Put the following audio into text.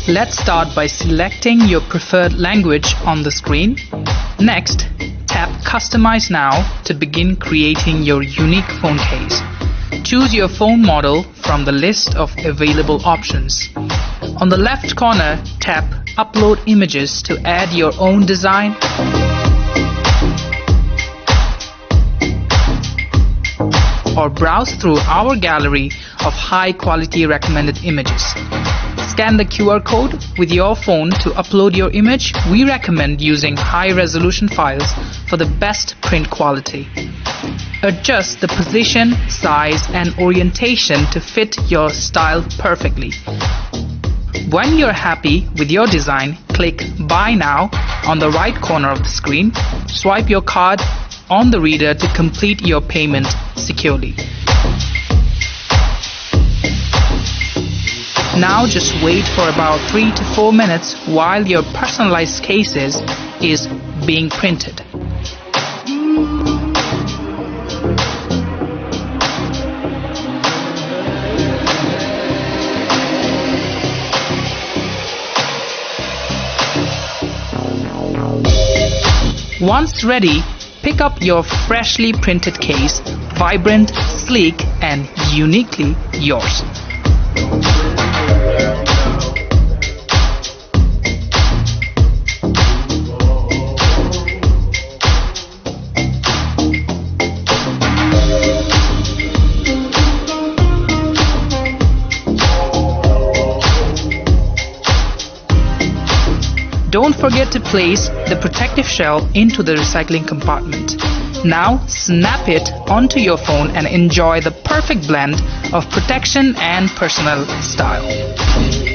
Let's start by selecting your preferred language on the screen. Next, tap Customize Now to begin creating your unique phone case. Choose your phone model from the list of available options. On the left corner, tap Upload Images to add your own design. Or browse through our gallery of high-quality recommended images. Scan the QR code with your phone to upload your image. We recommend using high-resolution files for the best print quality. Adjust the position, size, and orientation to fit your style perfectly. When you're happy with your design, click Buy Now on the right corner of the screen. Swipe your card on the reader to complete your payment securely. Now just wait for about 3 to 4 minutes while your personalized cases is being printed. Once ready, pick up your freshly printed case, vibrant, sleek, and uniquely yours. Don't forget to place the protective shell into the recycling compartment. Now snap it onto your phone and enjoy the perfect blend of protection and personal style.